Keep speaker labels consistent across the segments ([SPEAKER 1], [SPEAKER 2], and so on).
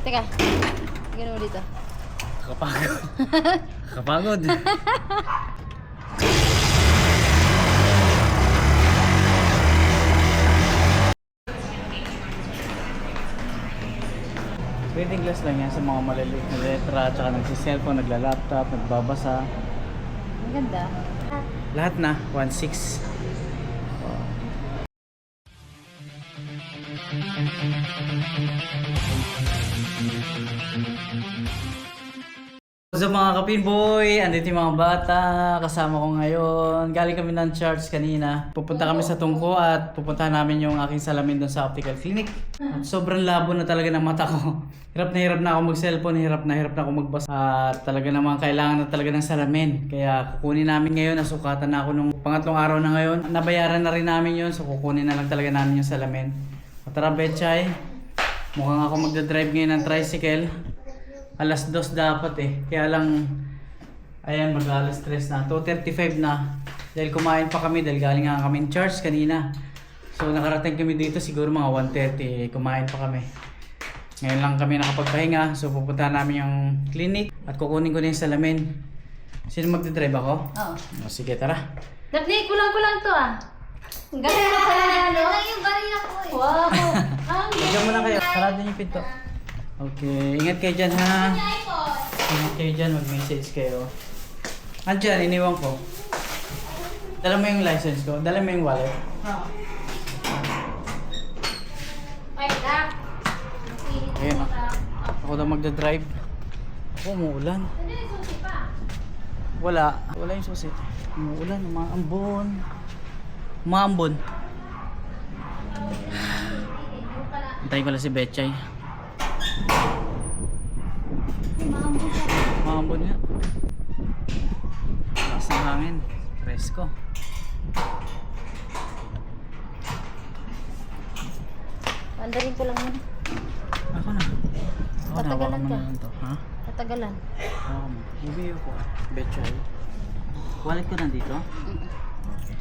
[SPEAKER 1] Teka. Tignan mo dito.
[SPEAKER 2] Kapagod. Kapagod. Reading class lang yan sa mga maliliit na letra, tsaka nagsiselfone, nagla-laptop, nagbabasa.
[SPEAKER 1] Ang ganda.
[SPEAKER 2] Lahat na, 1.6. So mga kapinboy, andito yung mga bata, kasama ko ngayon. Galing kami ng church kanina. Pupunta kami sa Tungko at pupuntahan namin yung aking salamin doon sa optical clinic. At sobrang labo na talaga ng mata ko. Hirap na ako mag-cellphone, hirap na ako magbasa. At talaga naman kailangan na talaga ng salamin. Kaya kukunin namin ngayon, nasukatan na ako nung pangatlong araw na ngayon. Nabayaran na rin namin yun, so kukunin na lang talaga namin yung salamin. At tara Betchay, mukhang ako magdadrive ngayon ng tricycle. Alas 2 dapat eh. Kaya lang, ayan, mag-alas 3 na. 2:35 na. Dahil kumain pa kami, dahil galing nga kami in church kanina. So nakarating kami dito siguro mga 1:30. Kumain pa kami. Ngayon lang kami nakapagpahinga. So pupuntahan namin yung clinic at kukunin ko na yung salamin. Sino magdadrive ako?
[SPEAKER 1] Oo.
[SPEAKER 2] O, sige, tara.
[SPEAKER 1] Daphne, kulang-kulang to ah. Ang ganda na pala no?
[SPEAKER 3] Wala yung baril ako eh.
[SPEAKER 1] Wow. Ang
[SPEAKER 2] Diyan muna kayo. Sarado yung pinto. Okay, ingat kayo dyan ha. Ingat kayo dyan, mag-message kayo. Andyan, iniwan ko. Dala mo yung license ko, dala mo yung wallet.
[SPEAKER 1] Oo.
[SPEAKER 3] Ay, dak.
[SPEAKER 2] Ayan ako daw magdadrive. Ako, umuulan.
[SPEAKER 3] Ano yung susi pa?
[SPEAKER 2] Wala yung susi. Umuulan, umaambon. Umaambon. Antayin ko lang si Betchay. Maambon nga. Lakas ng hangin. Presko.
[SPEAKER 1] Andarin ko lang yun.
[SPEAKER 2] Ako na.
[SPEAKER 1] Tatagalan ka.
[SPEAKER 2] To, ha?
[SPEAKER 1] Tatagalan.
[SPEAKER 2] Ako mo. Bibigay ko. Betchay. Wallet ko nandito? Okay.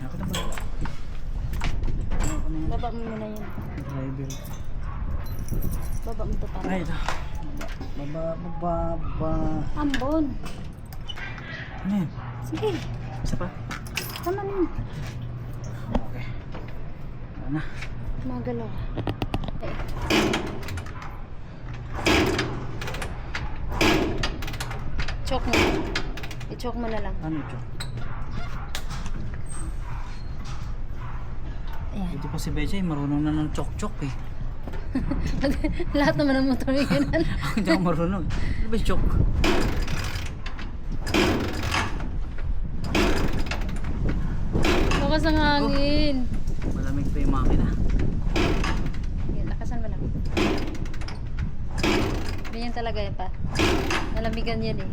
[SPEAKER 2] Ako na ba? Ako na yun.
[SPEAKER 1] Baba mo muna yun.
[SPEAKER 2] Driver.
[SPEAKER 1] Baba mo to para.
[SPEAKER 2] Ay, ito. Baba.
[SPEAKER 1] Ambon.
[SPEAKER 2] Ano yun?
[SPEAKER 1] Sige.
[SPEAKER 2] Isa pa?
[SPEAKER 1] Tama na yun.
[SPEAKER 2] Okay. Ano na?
[SPEAKER 1] Magalaw. Okay. Choke mo. I-choke mo na lang.
[SPEAKER 2] Ano ito?
[SPEAKER 1] Ayan.
[SPEAKER 2] Ito pa si Betchay, marunong na ng chok-chok eh.
[SPEAKER 1] Lahat naman ng motor yung ganun.
[SPEAKER 2] Ako hindi ako marunong. Ano ba yung chok?
[SPEAKER 1] Lakas ng hangin.
[SPEAKER 2] Malamig pa yung makina.
[SPEAKER 1] Sige, lakasan mo lang. Ganyan talaga yun pa. Nalamigan yan eh.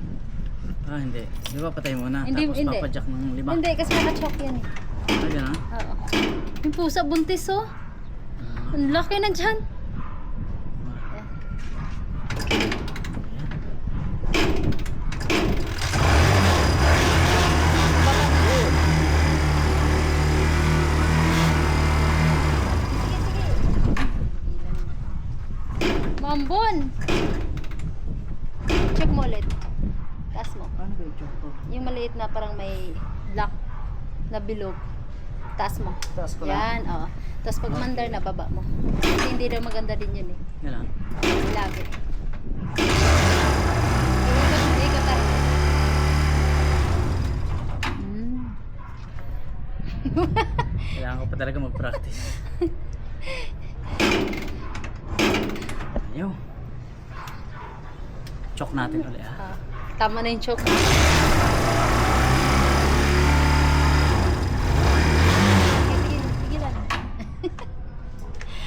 [SPEAKER 2] Ah, hindi. Di ba patay muna?
[SPEAKER 1] Hindi,
[SPEAKER 2] Tapos
[SPEAKER 1] hindi.
[SPEAKER 2] papadyak ng 5.
[SPEAKER 1] Hindi, kasi naka-choke yan eh.
[SPEAKER 2] Ah, gano'n?
[SPEAKER 1] Oo. Yung pusa buntis oh. Ang laki na dyan. Ayan. Sige, sige. Mambon. Check mo ulit. Taas mo.
[SPEAKER 2] Paano ba yung chok to?
[SPEAKER 1] Yung maliit na parang may lock na bilog. Taas mo.
[SPEAKER 2] Taas ko lang.
[SPEAKER 1] Yan, oo. Tapos pag mandar na, baba mo. Kasi hindi daw maganda din yun eh.
[SPEAKER 2] Gano'n?
[SPEAKER 1] Lagi. Ikot tayo.
[SPEAKER 2] Kailangan ko pa talaga mag-practice. Ayaw. Chok natin ulit ah.
[SPEAKER 1] Tama na yung choke. Tigilan.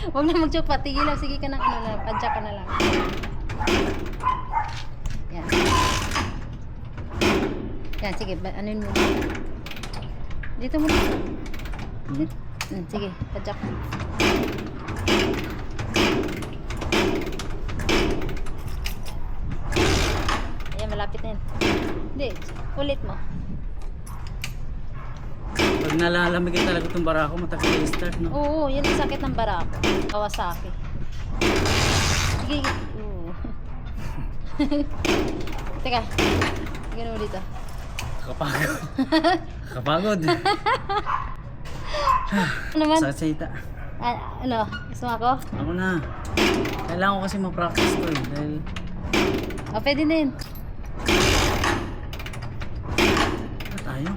[SPEAKER 1] Huwag na mag-choke pa. Tigilan. Sige ka na. Ano na. Padya ka na lang. Yan. Yan. Sige. Anuin mo. Dito mo na. Sige. Padya ka. Ayan. Malapit na yan. Hindi. Ulit mo.
[SPEAKER 2] Pag nalalamigin talaga itong bara ko, matagal i-start, no?
[SPEAKER 1] Oo, yan ang sakit ng barako. Kawasaki. Sige. Oo. Teka. Tignan mo dito.
[SPEAKER 2] Kapagod. Kapagod.
[SPEAKER 1] Ano naman?
[SPEAKER 2] Sakit sa hita.
[SPEAKER 1] Ano? Gusto mo ako?
[SPEAKER 2] Ako na. Kailangan ko kasi ma-practice to eh. Dahil
[SPEAKER 1] O, pwede na yun.
[SPEAKER 2] ano tayo?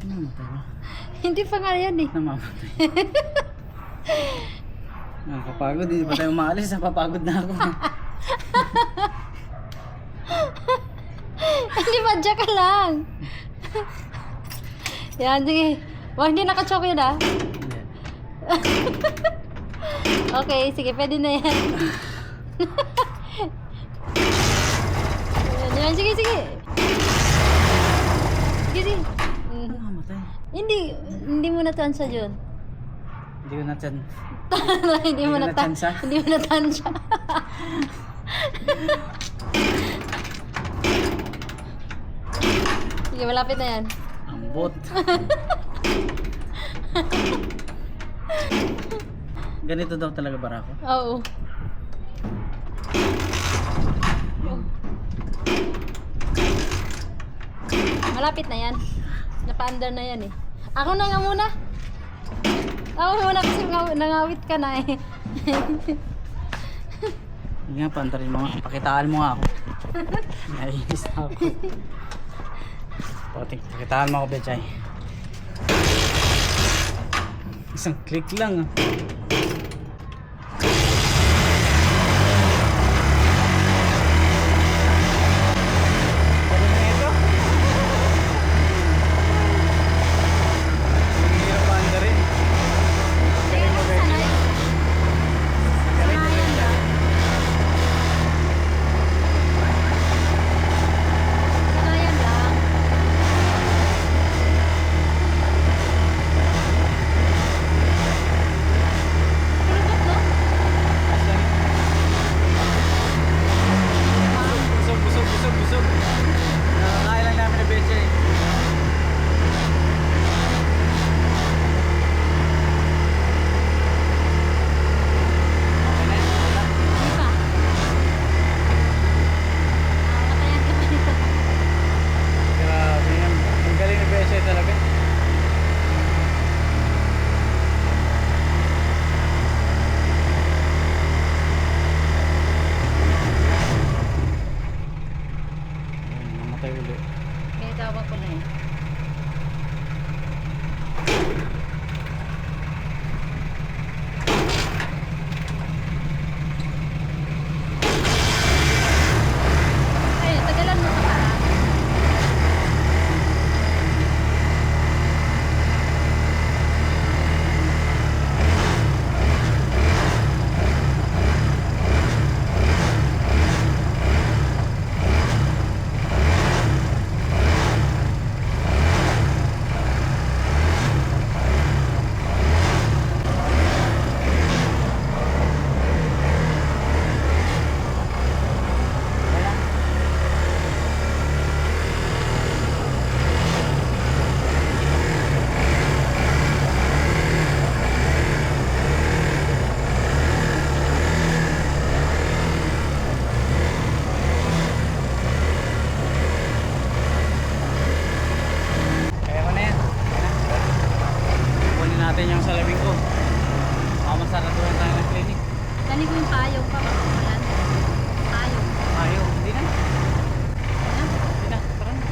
[SPEAKER 2] Namamatay ba?
[SPEAKER 1] Hindi pa nga yan eh.
[SPEAKER 2] Namamatay. Nakakapagod. Hindi pa tayo umaalis. Napapagod na ako.
[SPEAKER 1] Hindi ba? Diyan ka lang. Yan, sige. Wah, hindi nakachoke yun ah.
[SPEAKER 2] Hindi.
[SPEAKER 1] Okay, sige, pwede na yan. Yan, sige, sige. Sige, sige.
[SPEAKER 2] Namamatay.
[SPEAKER 1] Hindi mo natansya yun.
[SPEAKER 2] Hindi ko na chan.
[SPEAKER 1] Hindi mo
[SPEAKER 2] Hindi mo natansya?
[SPEAKER 1] Hindi mo natansya. Sige, malapit na yan.
[SPEAKER 2] Ambot. Ganito daw talaga barako.
[SPEAKER 1] Oo. Malapit na yan. Napa-under na yan eh. Ako na nga muna. Ako muna kasi nangawit ka na eh.
[SPEAKER 2] Hindi nga, pantarin mo nga. Pakitaan mo nga ako. Naiinis na ako. Pakitaan mo ako, Bechay. Isang click lang ah. Ganun na ito. Ang hirap paandarin. Galing mo, Bechay. Galing mo, Bechay.
[SPEAKER 1] Sanayan lang. Kulubot no?
[SPEAKER 2] Busog, busog, busog, busog. Nakakain lang namin ni Bechay. Okay na yun? Wala.
[SPEAKER 1] Hindi pa. Matayan ka pa dito.
[SPEAKER 2] Grabe yan. Ang galing ni Bechay talaga. Ayun, namatay ulit.
[SPEAKER 1] Kaya tawag ko na eh. Ay, tagalan mo pa.
[SPEAKER 2] Kaya ko na yan. Kaya na. Kunin natin yung salamin ko. Baka masaratuhan tayo ng clinic.
[SPEAKER 1] Dali ko yung payong pa. Yan. Payong.
[SPEAKER 2] Ayaw. Hindi na.
[SPEAKER 1] Ha?
[SPEAKER 2] Hindi na. Tara na.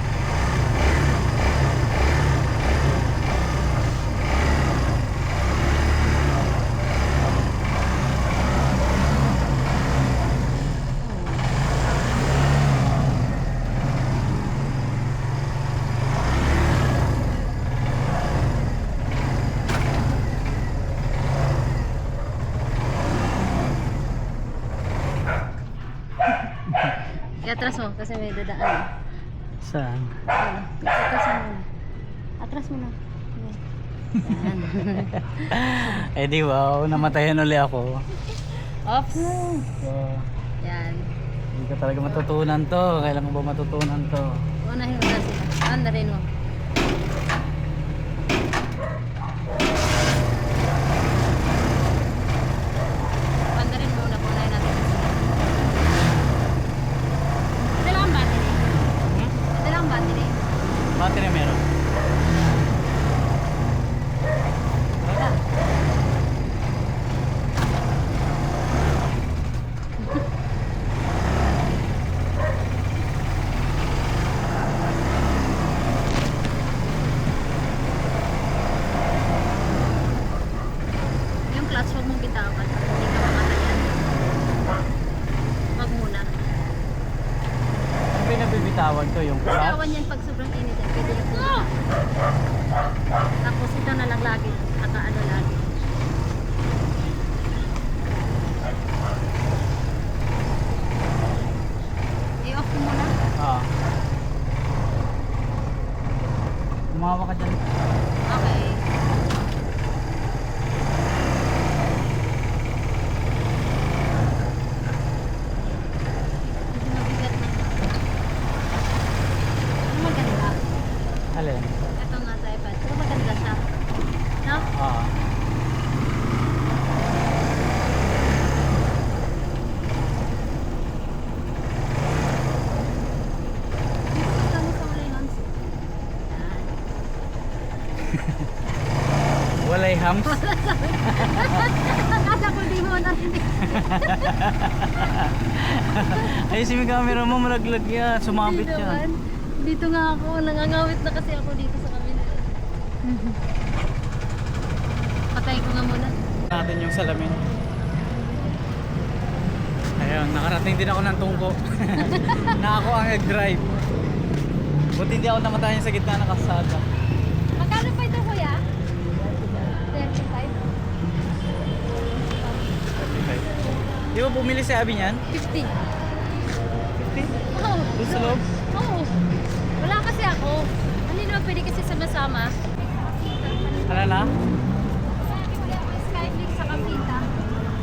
[SPEAKER 1] I-atras mo kasi may dadaan.
[SPEAKER 2] Saan?
[SPEAKER 1] I-atras mo muna. Atras mo na. Yan.
[SPEAKER 2] Eh di wow, namatayan uli ako.
[SPEAKER 1] Ops.
[SPEAKER 2] So,
[SPEAKER 1] Yan.
[SPEAKER 2] hindi ko talaga matutunan to. Kailan ko ba matutunan to?
[SPEAKER 1] Unahin mo na sila. Andarin mo.
[SPEAKER 2] battery meron? Tara na.
[SPEAKER 1] Yung clutch, huwag mong bitawan. Hindi ka mamatayan. Wag muna.
[SPEAKER 2] Ano ba yung nabibitawan ko? Yung clutch?
[SPEAKER 1] Bitawan yan pag sobrang init. Pwede yung tapos ito na lang lagi. Nakaano lagi. I-off ko muna.
[SPEAKER 2] Ah. Kumawa ka dyan.
[SPEAKER 1] Okay. Medyo mabigat na. Ano maganda?
[SPEAKER 2] Alin?
[SPEAKER 1] Ito nga sa iPad. Pero maganda siya. No?
[SPEAKER 2] Ah.
[SPEAKER 1] Kami sa ulay Hans. Yan.
[SPEAKER 2] Walay hams?
[SPEAKER 1] Akala ko di mo narinig.
[SPEAKER 2] Ay, si may camera mo, malaglag yan. Sumabit
[SPEAKER 1] Hindi
[SPEAKER 2] yan.
[SPEAKER 1] naman. Dito nga ako. Nangangawit na kasi ako dito sa kabila. Patay ko nga muna.
[SPEAKER 2] Natin yung salamin. Ayun, nakarating din ako ng tungko. Na ako ang nag-drive. Buti hindi ako namatayan sa gitna ng kalsada.
[SPEAKER 1] Magkano pa ito kuya? 35?
[SPEAKER 2] Di ba bumili si Abby niyan?
[SPEAKER 1] 50.
[SPEAKER 2] 50?
[SPEAKER 1] Oo.
[SPEAKER 2] Doon sa loob?
[SPEAKER 1] Oo. Wala kasi ako. Hindi naman pwede kasi sama-sama.
[SPEAKER 2] Ano na?
[SPEAKER 1] Skyflix sa Kapita.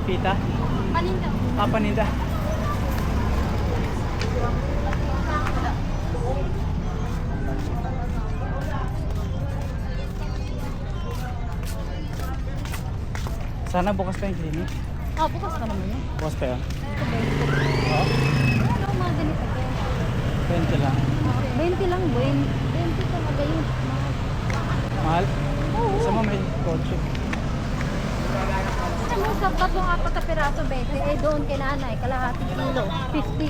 [SPEAKER 2] Pita?
[SPEAKER 1] Paninda.
[SPEAKER 2] Papaninda. Sana bukas pa yung clinic.
[SPEAKER 1] Oh, bukas pa naman yun.
[SPEAKER 2] Bukas pa yan.
[SPEAKER 1] Ito 20.
[SPEAKER 2] Oo.
[SPEAKER 1] Ano mga ganito ko?
[SPEAKER 2] 20 lang.
[SPEAKER 1] 20 lang, 20 talaga yun.
[SPEAKER 2] Mahal?
[SPEAKER 1] Oo.
[SPEAKER 2] Sa mo may kotse.
[SPEAKER 1] Ano sa batong 4 na piraso, 20? Eh doon kay nanay, kalahating kilo. 50.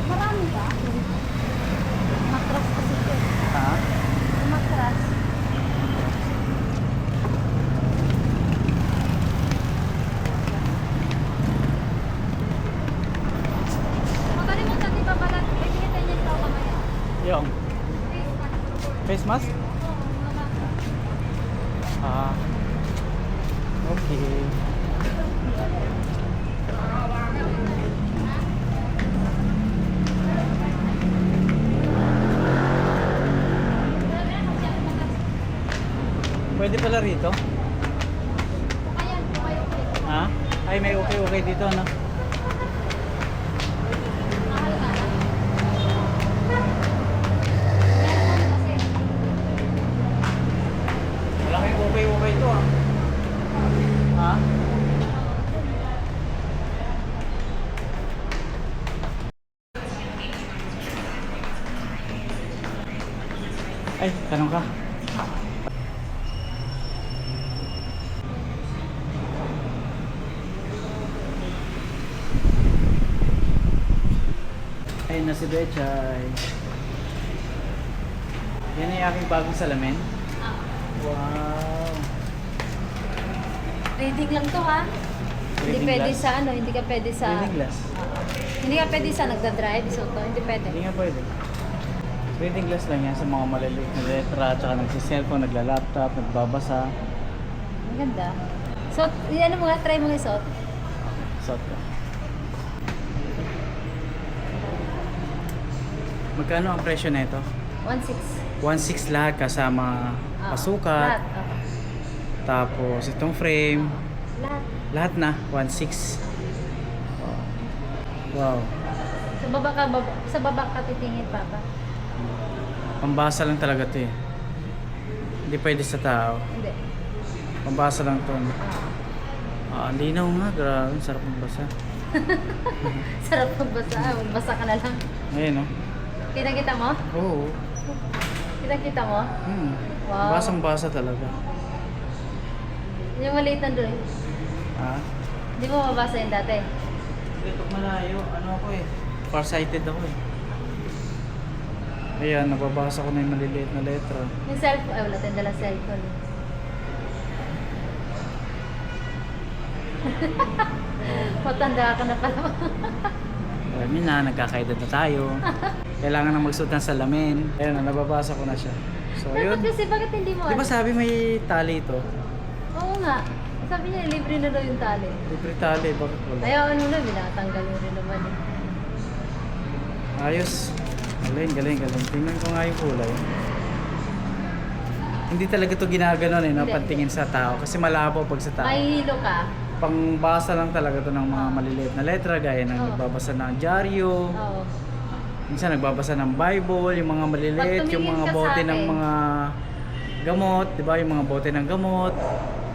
[SPEAKER 1] Marami ba? Matras kasi ito.
[SPEAKER 2] Ha?
[SPEAKER 1] Matras. Makalimutan di ba pala? May pinita niya ito mamaya.
[SPEAKER 2] Yung. Face mask? Ah. Okay. Pwede pala rito?
[SPEAKER 1] Ayan, okay, okay.
[SPEAKER 2] Ha? Ay, may okay dito, no?
[SPEAKER 1] Mahal ka na. Meron kasi.
[SPEAKER 2] Malaking okay ito, ah. Ha? Ay, tanong ka. Ayun na si Bechay. Yan yung aking bagong salamin.
[SPEAKER 1] Ah.
[SPEAKER 2] Wow.
[SPEAKER 1] Reading lang to ha. Hindi
[SPEAKER 2] Reading
[SPEAKER 1] pwede
[SPEAKER 2] glass?
[SPEAKER 1] sa ano, hindi ka pwede sa...
[SPEAKER 2] Reading glass.
[SPEAKER 1] Hindi ka pwede sa nagda-drive, so to, hindi pwede.
[SPEAKER 2] Hindi nga pwede. Reading glass lang yan sa mga maliliit na letra, tsaka nagsiselfone, nagla-laptop, nagbabasa.
[SPEAKER 1] Ang ganda. So, ano mo nga, try mo nga isuot.
[SPEAKER 2] Suot ko. Magkano ang presyo nito?
[SPEAKER 1] 1.6.
[SPEAKER 2] 1.6 lahat kasama
[SPEAKER 1] Ah,
[SPEAKER 2] pasukat.
[SPEAKER 1] Lahat. ah.
[SPEAKER 2] Tapos itong frame.
[SPEAKER 1] Lahat.
[SPEAKER 2] Lahat na 1.6. Wow.
[SPEAKER 1] Sa baba ka titingin, Papa.
[SPEAKER 2] Pambasa lang talaga 'to eh. Hindi pwede sa tao.
[SPEAKER 1] Hindi.
[SPEAKER 2] Pambasa lang 'to.
[SPEAKER 1] Ah.
[SPEAKER 2] Ah, ang linaw nga, grabe, sarap magbasa.
[SPEAKER 1] Sarap magbasa. Magbasa ka na lang.
[SPEAKER 2] Ayun, no?
[SPEAKER 1] Kita mo?
[SPEAKER 2] Oo.
[SPEAKER 1] Kita mo? Wow.
[SPEAKER 2] Basang-basa talaga.
[SPEAKER 1] Yung maliit na doon.
[SPEAKER 2] Ha?
[SPEAKER 1] Hindi mo mabasa yung dati.
[SPEAKER 2] Ito malayo. Ano ako eh? Farsighted ako eh. Ayan, nababasa ko na yung maliliit na letra.
[SPEAKER 1] Yung cellphone. Ay, wala tayong dala cellphone. Matanda ka na pala.
[SPEAKER 2] Alam niyo na, nagkakaedad na tayo. Kailangan na magsuot ng salamin. Ayan, nababasa ko na siya. So, yun.
[SPEAKER 1] Dapat kasi bakit hindi mo
[SPEAKER 2] Di ba sabi may tali ito?
[SPEAKER 1] Oo nga. Sabi niya, libre na daw yung tali.
[SPEAKER 2] Libre tali, bakit wala?
[SPEAKER 1] Ayaw ano na, binatanggal mo rin naman eh.
[SPEAKER 2] Ayos. Galing. Tingnan ko nga yung kulay. Hindi talaga ito ginaganon eh, no?
[SPEAKER 1] Hindi.
[SPEAKER 2] Pantingin sa tao. Kasi malabo pag sa tao.
[SPEAKER 1] Mahihilo ka.
[SPEAKER 2] Pangbasa lang talaga to ng mga maliliit na letra, gaya ng
[SPEAKER 1] Oo.
[SPEAKER 2] nagbabasa ng dyaryo.
[SPEAKER 1] Oo.
[SPEAKER 2] Minsan nagbabasa ng Bible, yung mga maliliit,
[SPEAKER 1] Pag
[SPEAKER 2] yung
[SPEAKER 1] tumingin
[SPEAKER 2] mga
[SPEAKER 1] ka sa
[SPEAKER 2] bote ng
[SPEAKER 1] akin.
[SPEAKER 2] mga gamot, di ba? Yung mga bote ng gamot.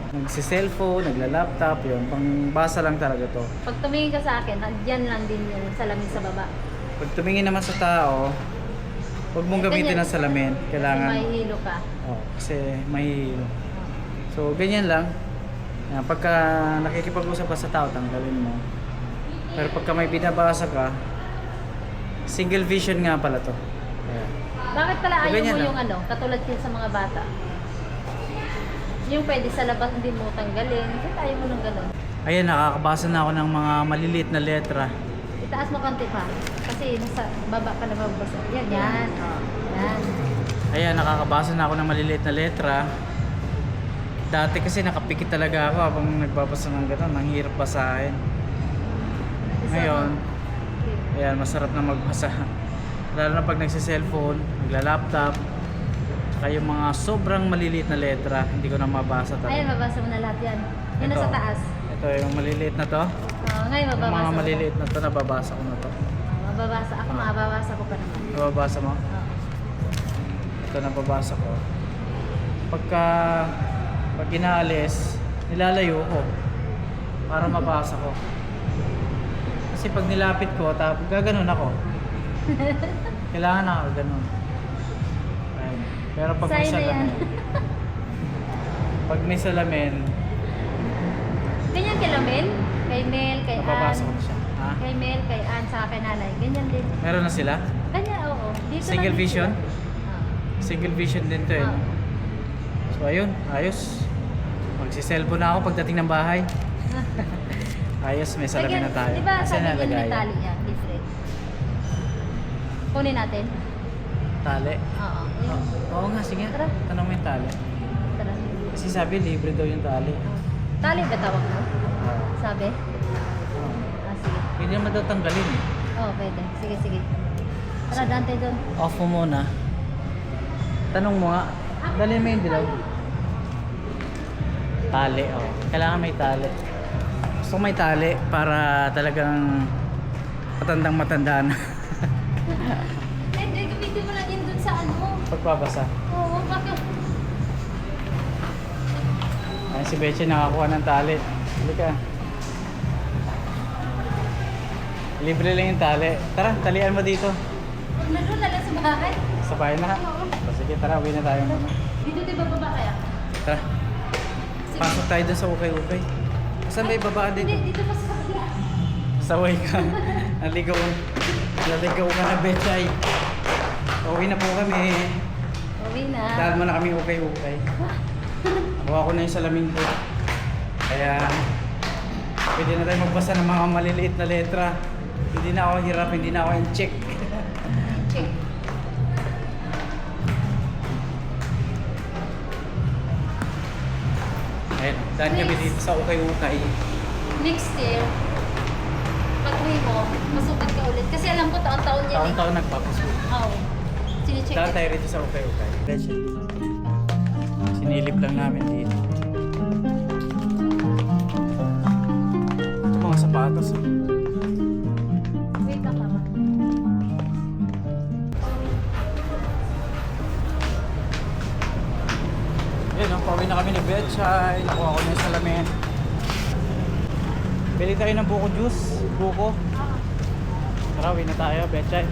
[SPEAKER 2] Nagsi-cellphone, nagla-laptop, yun. Pangbasa lang talaga to.
[SPEAKER 1] Pag tumingin ka sa akin, dyan lang din yung salamin sa baba.
[SPEAKER 2] Pag tumingin naman sa tao, huwag mong gamitin
[SPEAKER 1] Ganyan.
[SPEAKER 2] ng salamin. Kailangan,
[SPEAKER 1] Mahihilo ka.
[SPEAKER 2] kasi may, so ganyan lang. Yan, pagka nakikipag-usap ka sa tao, tanggalin mo. Pero pagka may binabasa ka, single vision nga pala to. Ayan.
[SPEAKER 1] Bakit pala ayaw
[SPEAKER 2] Ganyan
[SPEAKER 1] mo
[SPEAKER 2] lang.
[SPEAKER 1] yung ano, katulad din sa mga bata? Yung pwede sa labas hindi mo tanggalin. Bakit ayaw mo ng ganun?
[SPEAKER 2] Ayan, nakakabasa na ako ng mga maliliit na letra.
[SPEAKER 1] Itaas mo konti pa. Kasi nasa baba ka na magbasa. Yan. Oh. Yan.
[SPEAKER 2] Ayan, nakakabasa na ako ng maliliit na letra. Dati kasi nakapikit talaga ako habang nagbabasa ng gano'n. Ang hirap basahin. Ngayon, ayan, masarap na magbasa. Lalo na pag nagsi-cellphone, nagla-laptop, saka yung mga sobrang maliliit na letra, hindi ko na mabasa talaga.
[SPEAKER 1] Ayan, mabasa mo na lahat yan. Yan
[SPEAKER 2] Ito.
[SPEAKER 1] nasa taas.
[SPEAKER 2] Ito yung maliliit na to.
[SPEAKER 1] Ngayon
[SPEAKER 2] Yung
[SPEAKER 1] mababasa
[SPEAKER 2] mga
[SPEAKER 1] mo.
[SPEAKER 2] maliliit na to, nababasa ko na to.
[SPEAKER 1] Mababasa. Ako mababasa ko pa naman.
[SPEAKER 2] Nababasa mo?
[SPEAKER 1] Oo.
[SPEAKER 2] Ito nababasa ko. Pag inaalis, nilalayo ko para mabasa ko. Kasi pag nilapit ko, tapos gaganon ako. Kailangan na ako ganon. Ayun. Pero pag may
[SPEAKER 1] Sign na yan.
[SPEAKER 2] salamin, pag may salamin,
[SPEAKER 1] Ganyan kay Lamel, kay Mel, kay
[SPEAKER 2] nababasa ko
[SPEAKER 1] Ann.
[SPEAKER 2] na siya. Ha?
[SPEAKER 1] Kay Mel, kay Ann, saka kay Nanay. Ganyan din.
[SPEAKER 2] Meron na sila?
[SPEAKER 1] Ganyan, oo. Dito
[SPEAKER 2] Single
[SPEAKER 1] lang din
[SPEAKER 2] vision?
[SPEAKER 1] sila.
[SPEAKER 2] Single vision din to eh.
[SPEAKER 1] Oo.
[SPEAKER 2] no? So ayun, ayos. Magsi-cellphone na ako pagdating ng bahay. Ayos, may salamin na tayo.
[SPEAKER 1] Di ba
[SPEAKER 2] Asan
[SPEAKER 1] sabi
[SPEAKER 2] na
[SPEAKER 1] niyan may
[SPEAKER 2] lagayan?
[SPEAKER 1] tali yan, different. Kunin natin?
[SPEAKER 2] Tali.
[SPEAKER 1] Oo. Yun.
[SPEAKER 2] Oo nga, sige.
[SPEAKER 1] Tara.
[SPEAKER 2] Tanong mo yung tali.
[SPEAKER 1] Tara.
[SPEAKER 2] Kasi sabi, libre daw yung tali.
[SPEAKER 1] Tali ba tawag mo? Sabi?
[SPEAKER 2] Oo.
[SPEAKER 1] Sige.
[SPEAKER 2] Pwede naman daw tanggalin eh.
[SPEAKER 1] Oo, pwede. Sige. Tara, dante doon.
[SPEAKER 2] Off mo muna. Tanong mo nga. Dalhin mo yung dilaw. Tali, oh. Kailangan may tali. Gusto ko may tali para talagang matandang-matanda na.
[SPEAKER 1] Hindi, gamitin mo lang yun doon sa ano.
[SPEAKER 2] Pagbabasa.
[SPEAKER 1] Oo, bakit?
[SPEAKER 2] Ay, si Beche nakakuha ng tali. Halika. Libre lang yung tali. Tara, talian mo dito.
[SPEAKER 1] Huwag na doon, nalang sa bahay.
[SPEAKER 2] Sa bahay na. O, sige, tara, uwi na tayo muna.
[SPEAKER 1] Dito di ba baba kaya?
[SPEAKER 2] Tara,
[SPEAKER 1] Sige.
[SPEAKER 2] pasok tayo dun sa ukay-ukay. Saan ba yung babaan dito?
[SPEAKER 1] Hindi, dito pa sa kabila.
[SPEAKER 2] Saway ka. Naligaw ka na, Bechay. Uwi na po kami.
[SPEAKER 1] Uwi na.
[SPEAKER 2] Dahil mo na kami ukay-ukay. Kuha ko na yung salamin ko. Kaya, pwede na tayo magbasa ng mga maliliit na letra. Hindi na ako hirap, hindi na ako in check.
[SPEAKER 1] Check.
[SPEAKER 2] Ayun, dahil kami
[SPEAKER 1] Next.
[SPEAKER 2] dito sa ukay-ukay.
[SPEAKER 1] Next year, pag uwi mo, masukat ka ulit. Kasi alam ko taon-taon yan eh.
[SPEAKER 2] Taon-taon nagpapasko.
[SPEAKER 1] Oo. Sine-check
[SPEAKER 2] Dahil
[SPEAKER 1] it.
[SPEAKER 2] tayo rito sa ukay-ukay. Bechay. Sinilip lang namin dito. Ito mga sapatos.
[SPEAKER 1] Wait lang mama.
[SPEAKER 2] Ayun, pauwi na kami ni Bechay. Nakuha ko na yung salamin. Bili tayo ng buko juice. Buko. Tara, uwi na tayo. Betchay.